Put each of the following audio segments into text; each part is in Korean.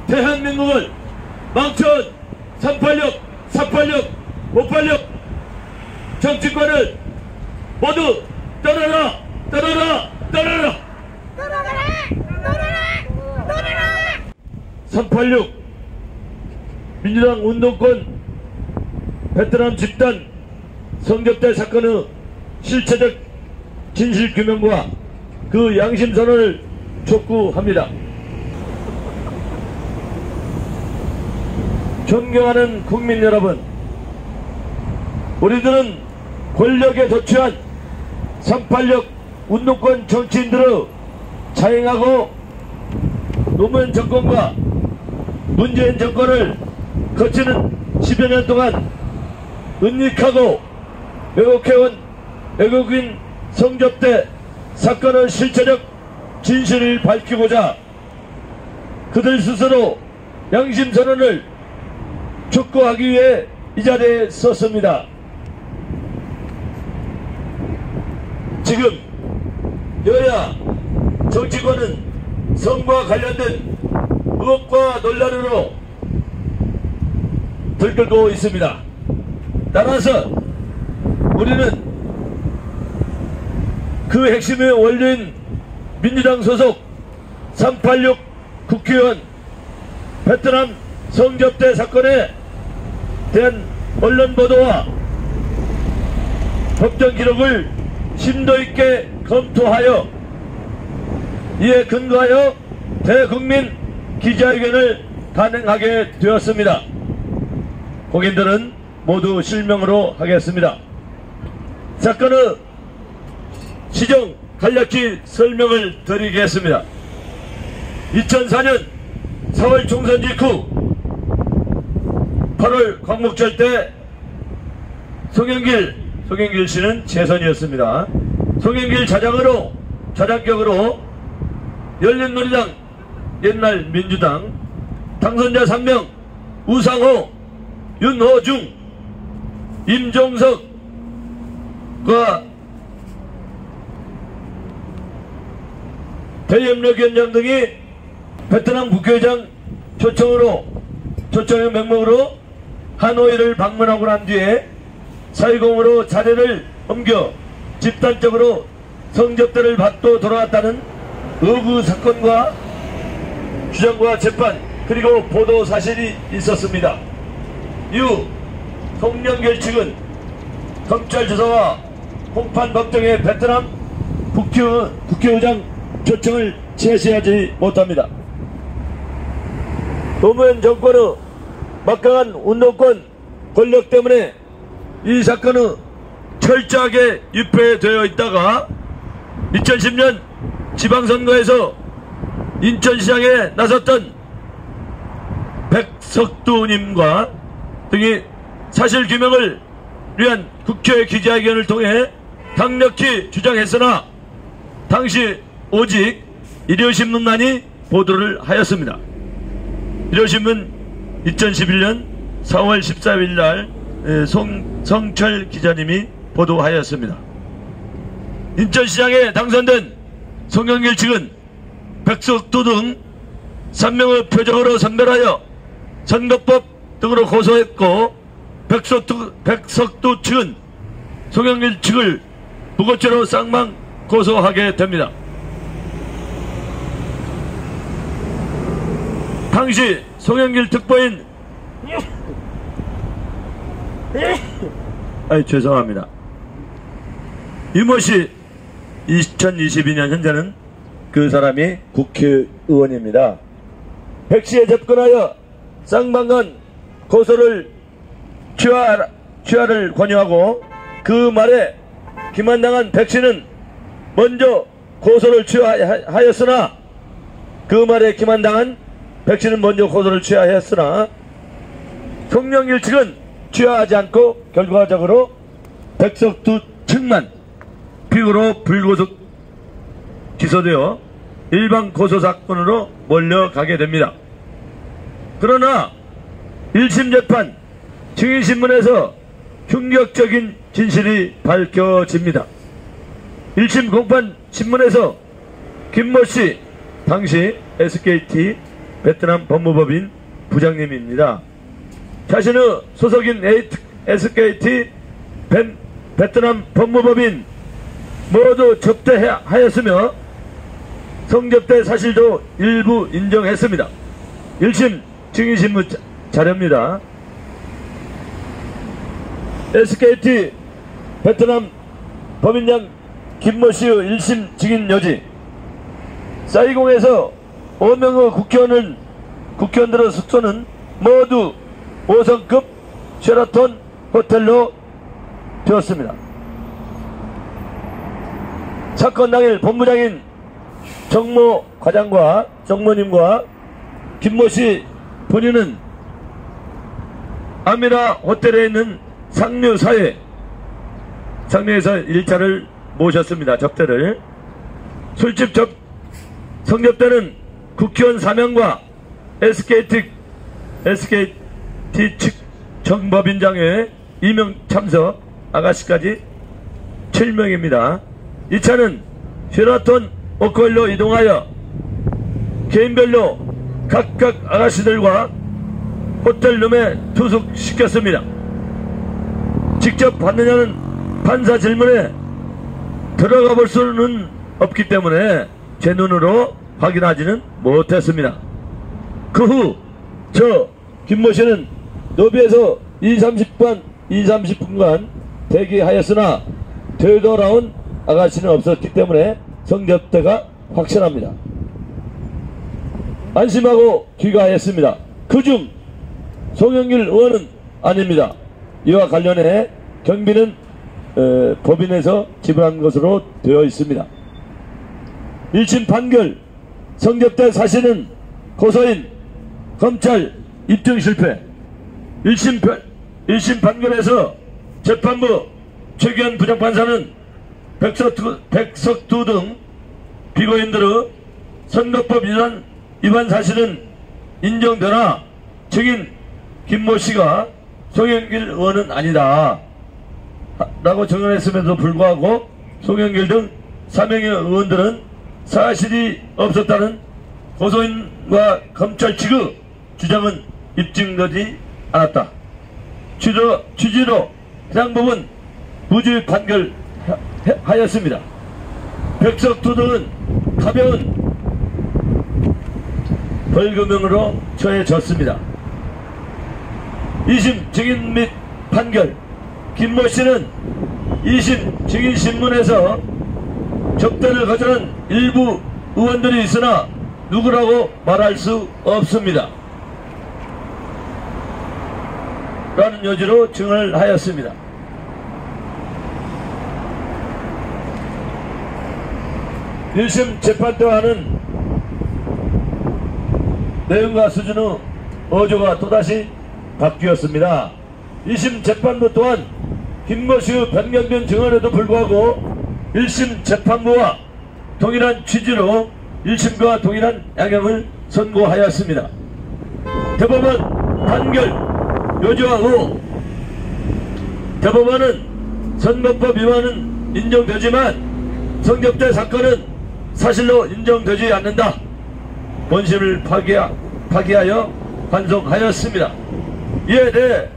대한민국을 망쳐온 386, 486, 586 정치권을 모두 떠나라! 떠나라! 떠나라! 떠나라! 떠나라! 떠나라! 386 민주당 운동권 베트남 집단 성접대 사건의 실체적 진실규명과 그 양심선언을 촉구합니다. 존경하는 국민 여러분, 우리들은 권력에 도취한 386 운동권 정치인들의 자행하고 노무현 정권과 문재인 정권을 거치는 10여 년 동안 은닉하고 왜곡해온 외국인 성접대 사건의 실체적 진실을 밝히고자 그들 스스로 양심선언을 촉구하기 위해 이 자리에 섰습니다. 지금 여야 정치권은 성과 관련된 의혹과 논란으로 들끓고 있습니다. 따라서 우리는 그 핵심의 원료인 민주당 소속 386 국회의원 베트남 성접대 사건에 대한 언론 보도와 법정 기록을 심도 있게 검토하여 이에 근거하여 대국민 기자회견을 단행하게 되었습니다. 고객들은 모두 실명으로 하겠습니다. 사건의 시정 간략히 설명을 드리겠습니다. 2004년 4월 총선 직후 8월 광복절 때 송영길 씨는 재선이었습니다. 송영길 자장격으로 열린우리당 옛날 민주당 당선자 3명 우상호, 윤호중, 임종석과 대협력위원장 등이 베트남 국회의장 초청의 명목으로 하노이를 방문하고 난 뒤에 사이공으로 자리를 옮겨 집단적으로 성접대를 받고 돌아왔다는 의구 사건과 주장과 재판 그리고 보도 사실이 있었습니다. 이후 송영길 측은 검찰 조사와 공판법 등의 베트남 국회의장 초청을 제시하지 못합니다. 노무현 정권의 막강한 운동권 권력 때문에 이 사건은 철저하게 유폐되어 있다가 2010년 지방선거에서 인천시장에 나섰던 백석두님과 등이 사실규명을 위한 국회 기자회견을 통해 강력히 주장했으나 당시 오직 일요신문만이 보도를 하였습니다. 일요신문 2011년 4월 14일 날 성철 기자님이 보도하였습니다. 인천시장에 당선된 송영길 측은 백석두 등 3명의 표적으로 선별하여 선거법 등으로 고소했고 백석두 측은 송영길 측을 무고죄로 쌍방 고소하게 됩니다. 당시 송영길 특보인 죄송합니다. 유모씨 2022년 현재는 그 사람이 국회의원입니다. 백씨에 접근하여 쌍방간 고소를 취하를 권유하고 그 말에 기만당한 백씨는 먼저 고소를 취하였으나 송영길 측은 취하하지 않고 결과적으로 백석두 측만 피고로 불구속 기소되어 일반 고소사건으로 몰려가게 됩니다. 그러나 1심 재판 증인신문에서 충격적인 진실이 밝혀집니다. 1심 공판 신문에서 김모씨 당시 SKT 베트남 법무법인 부장님입니다. 자신의 소속인 SKT 베트남 법무법인 모두 접대하였으며 성접대 사실도 일부 인정했습니다. 1심 증인신문 자료입니다. SKT 베트남 법인장 김모씨의 1심 증인 여지. 사이공에서 5명의 국회의원들의 숙소는 모두 5성급 쉐라톤 호텔로 되었습니다. 사건 당일 본부장인 정모 과장과 정모님과 김모씨 본인은 아미라 호텔에 있는 상류에서 일자를 모셨습니다. 접대를. 술집 성접대는 국회의원 4명과 SKT 측 정법인장회 2명 참석 아가씨까지 7명입니다. 이 차는 쉐라톤 오컬로 이동하여 개인별로 각각 아가씨들과 호텔룸에 투숙시켰습니다. 직접 받느냐는 판사 질문에 들어가 볼 수는 없기 때문에 제 눈으로 확인하지는 못했습니다. 그 후 저 김모씨는 로비에서 30분간 대기하였으나 되돌아온 아가씨는 없었기 때문에 성접대가 확실합니다. 안심하고 귀가하였습니다. 그중 송영길 의원은 아닙니다. 이와 관련해 경비는 법인에서 지불한 것으로 되어 있습니다. 1심 판결 성접대 사실은 고소인 검찰 입증 실패. 1심 판결에서 재판부 최규현 부장판사는 백석두 등 피고인들의 선거법 위반 사실은 인정되나 증인 김모씨가 송영길 의원은 아니다 라고 정언했음에도 불구하고 송영길 등 3명의 의원들은 사실이 없었다는 고소인과 검찰 측의 주장은 입증되지 않았다. 취지로 해당 부분 무죄 판결하였습니다. 백석두 등은 가벼운 벌금형으로 처해졌습니다. 2심 증인 및 판결. 김모씨는 2심 증인신문에서 접대를 거절한 일부 의원들이 있으나 누구라고 말할 수 없습니다. 라는 여지로 증언을 하였습니다. 일심 재판 때와는 내용과 수준의 어조가 또다시 바뀌었습니다. 2심 재판부 또한 김모씨의 변경된 증언에도 불구하고 1심 재판부와 동일한 취지로 1심과 동일한 양형을 선고하였습니다. 대법원 판결 요지와 후 대법원은 선거법 위반은 인정되지만 성접대 사건은 사실로 인정되지 않는다. 본심을 파기하여 환송하였습니다. 이에 대해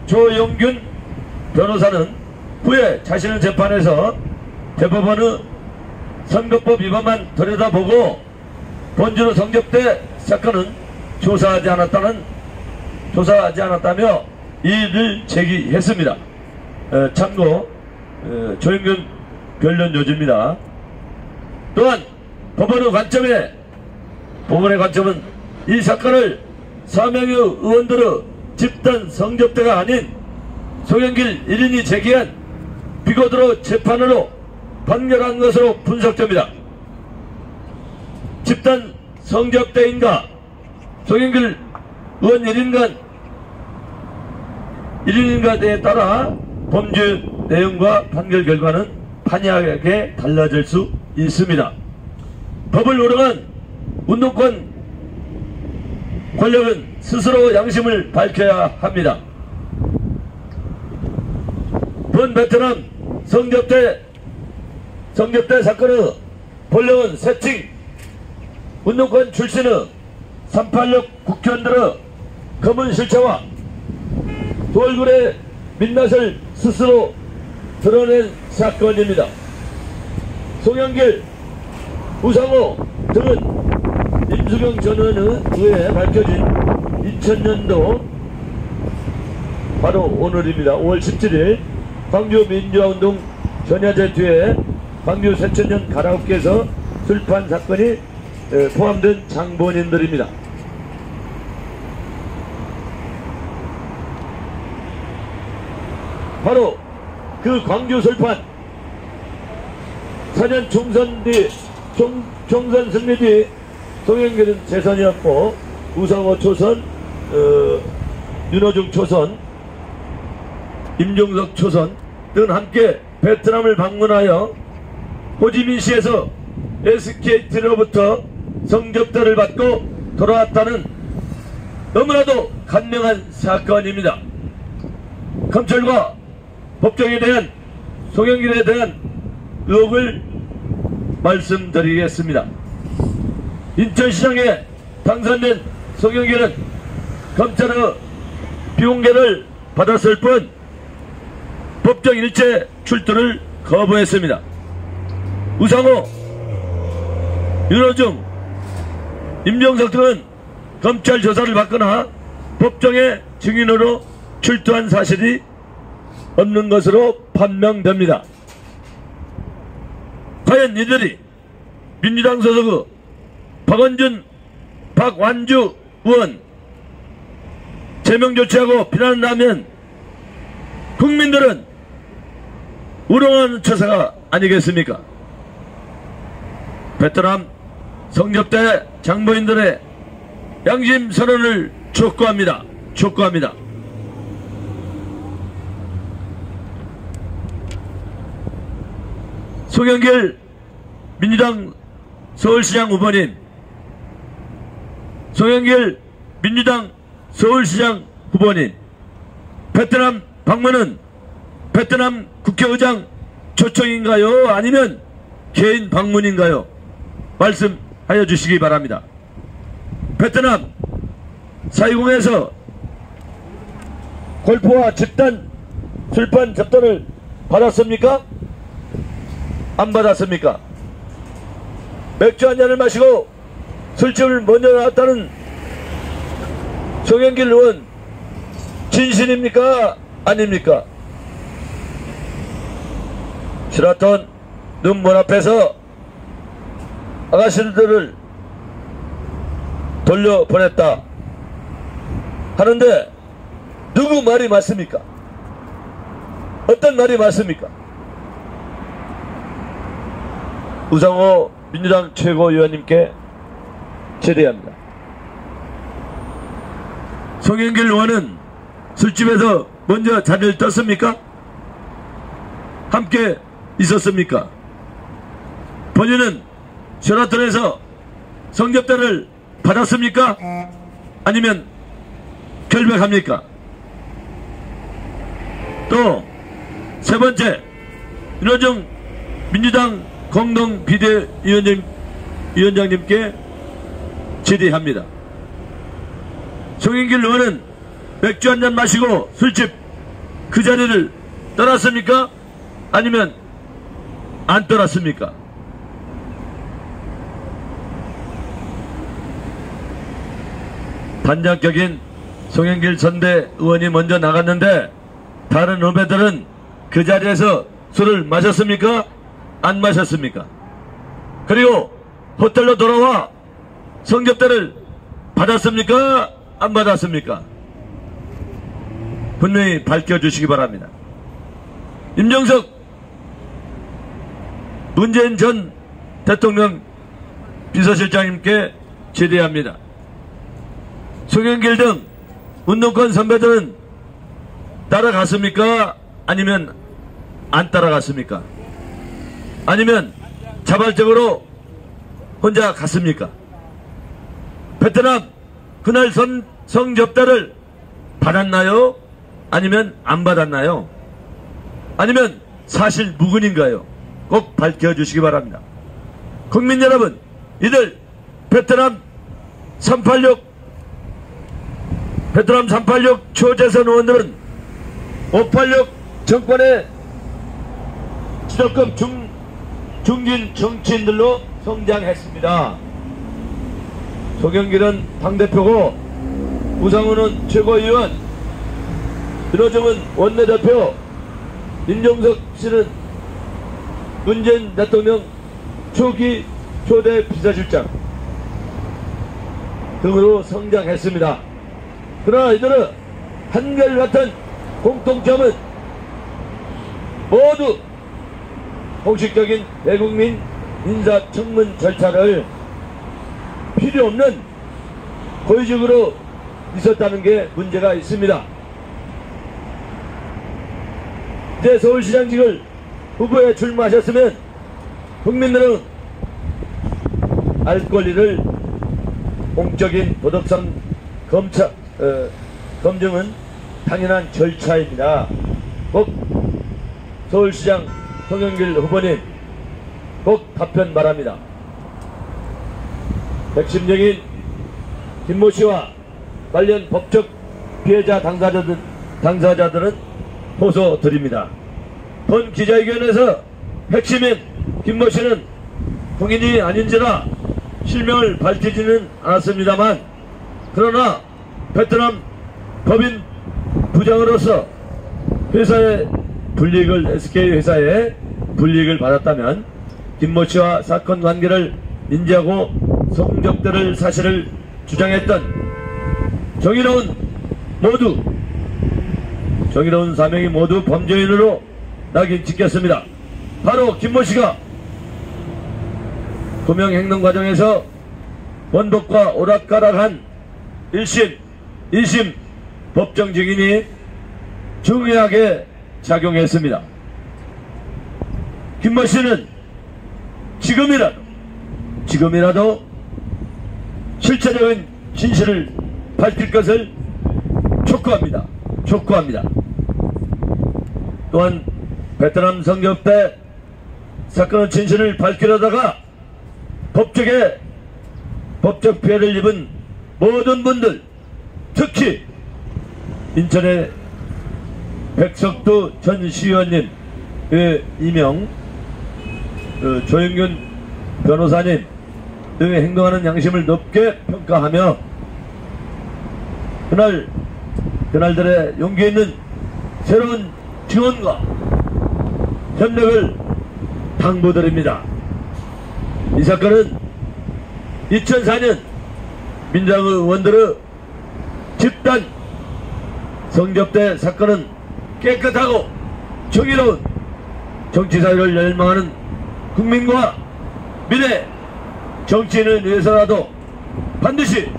조영균 변호사는 후에 자신의 재판에서 대법원의 선거법 위반만 들여다보고 본주로 성접대 사건은 조사하지 않았다며 이의를 제기했습니다. 참고 조영균 변론 요지입니다. 또한 법원의 관점은 이 사건을 4명의 의원들의 집단 성접대가 아닌 송영길 1인이 제기한 비거드로 재판으로 판결한 것으로 분석됩니다. 집단 성접대인가 송영길 의원 1인가에 따라 범죄 내용과 판결 결과는 판이하게 달라질 수 있습니다. 법을 우롱한 운동권 권력은 스스로 양심을 밝혀야 합니다. 본 베트남 성접대 사건의 본령은 세칭 운동권 출신의 386 국회의원들의 검은 실체와 돌굴의 민낯을 스스로 드러낸 사건입니다. 송영길, 우상호 등은 임수경 전 의원의 의회에 밝혀진 2000년도 바로 오늘입니다. 5월 17일 광주 민주화운동 전야제 뒤에 광주 새천년 가라오케에서 술판 사건이 포함된 장본인들입니다. 바로 그 광주 술판 4년 총선 뒤 총선 승리 뒤 송영길은 재선이었고 우상호 초선, 윤호중 초선, 임종석 초선 등은 함께 베트남을 방문하여 호지민시에서 SKT로부터 성접대를 받고 돌아왔다는 너무나도 간명한 사건입니다. 검찰과 법정에 대한 송영길에 대한 의혹을 말씀드리겠습니다. 인천시장에 당선된 송영길은 검찰의 비공개를 받았을 뿐 법정 일체 출두를 거부했습니다. 우상호, 윤호중, 임종석 등은 검찰 조사를 받거나 법정에 증인으로 출두한 사실이 없는 것으로 판명됩니다. 과연 이들이 민주당 소속의 박원준, 박완주 의원 제명 조치하고 비난한다면 국민들은 우롱하는 처사가 아니겠습니까? 베트남 성접대 장본인들의 양심 선언을 촉구합니다. 촉구합니다. 송영길 민주당 서울시장 후보님, 송영길 민주당 서울시장 후보님, 베트남 방문은 베트남 국회의장 초청인가요? 아니면 개인 방문인가요? 말씀하여 주시기 바랍니다. 베트남 사이공에서 골프와 집단 술판 접대를 받았습니까? 안 받았습니까? 맥주 한 잔을 마시고 술집을 먼저 나왔다는 송영길 의원 진실입니까? 아닙니까? 시라톤 눈먼 앞에서 아가씨들을 돌려보냈다 하는데 누구 말이 맞습니까? 어떤 말이 맞습니까? 우상호 민주당 최고위원님께 제대합니다. 송영길 의원은 술집에서 먼저 자리를 떴습니까? 함께 있었습니까? 본인은 셔라톤에서 성접대를 받았습니까? 아니면 결백합니까? 또 세 번째, 윤호중 민주당 공동 비대위원장님께 질의합니다. 송영길 의원은 맥주 한잔 마시고 술집 그 자리를 떠났습니까? 아니면 안 떠났습니까? 반장격인 송영길 전대 의원이 먼저 나갔는데 다른 후배들은 그 자리에서 술을 마셨습니까? 안 마셨습니까? 그리고 호텔로 돌아와 성접대를 받았습니까? 안 받았습니까? 분명히 밝혀주시기 바랍니다. 임종석 문재인 전 대통령 비서실장님께 질의합니다. 송영길 등 운동권 선배들은 따라갔습니까? 아니면 안 따라갔습니까? 아니면 자발적으로 혼자 갔습니까? 베트남 그날 성접대를 받았나요? 아니면 안 받았나요? 아니면 사실 무근인가요? 꼭 밝혀주시기 바랍니다. 국민 여러분, 이들 베트남 386 베트남 386 초재선 의원들은 586 정권의 지도급 중진 정치인들로 성장했습니다. 송영길은 당대표고 우상호는 최고위원, 윤호정은 원내대표, 임종석 씨는 문재인 대통령 초기 초대 비서실장 등으로 성장했습니다. 그러나 이들은 한결같은 공통점은 모두 공식적인 대국민 인사청문 절차를 필요없는 고의적으로 있었다는 게 문제가 있습니다. 이제 서울시장직을 후보에 출마하셨으면 국민들은 알 권리를 공적인 도덕성 검증은 당연한 절차입니다. 꼭 서울시장 송영길 후보님 꼭 답변 바랍니다. 핵심적인 김모 씨와 관련 법적 피해자 당사자들은 호소 드립니다. 본 기자회견에서 핵심인 김모 씨는 공인이 아닌지라 실명을 밝히지는 않았습니다만, 그러나 베트남 법인 부장으로서 회사의 불이익을 SK 회사에 불이익을 받았다면 김모 씨와 사건 관계를 인지하고 성적들을 사실을 주장했던 정의로운 사명이 모두 범죄인으로 낙인 찍혔습니다. 바로 김모 씨가 구명 행동 과정에서 원복과 오락가락한 1심, 2심 법정 증인이 중요하게 작용했습니다. 김모 씨는 지금이라도 실체적인 진실을 밝힐 것을 촉구합니다. 또한 베트남 성교 때 사건의 진실을 밝히려다가 법적 피해를 입은 모든 분들, 특히 인천의 백석두 전 시의원님, 이명 조영균 변호사님 등의 행동하는 양심을 높게 평가하며 그날들의 용기 있는 새로운 지원과 협력을 당부드립니다. 이 사건은 2004년 민주당 의원들의 집단 성접대 사건은 깨끗하고 정의로운 정치사회를 열망하는 국민과 미래 정치인을 위해서라도 반드시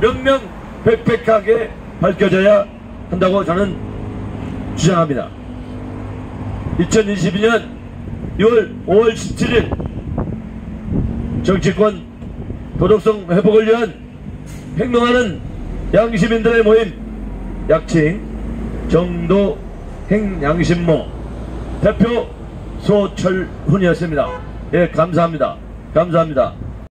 명명백백하게 밝혀져야 한다고 저는 주장합니다. 2022년 5월 17일 정치권 도덕성 회복을 위한 행동하는 양시민들의 모임, 약칭 정도 행양심모 대표 소철훈이었습니다. 예, 감사합니다.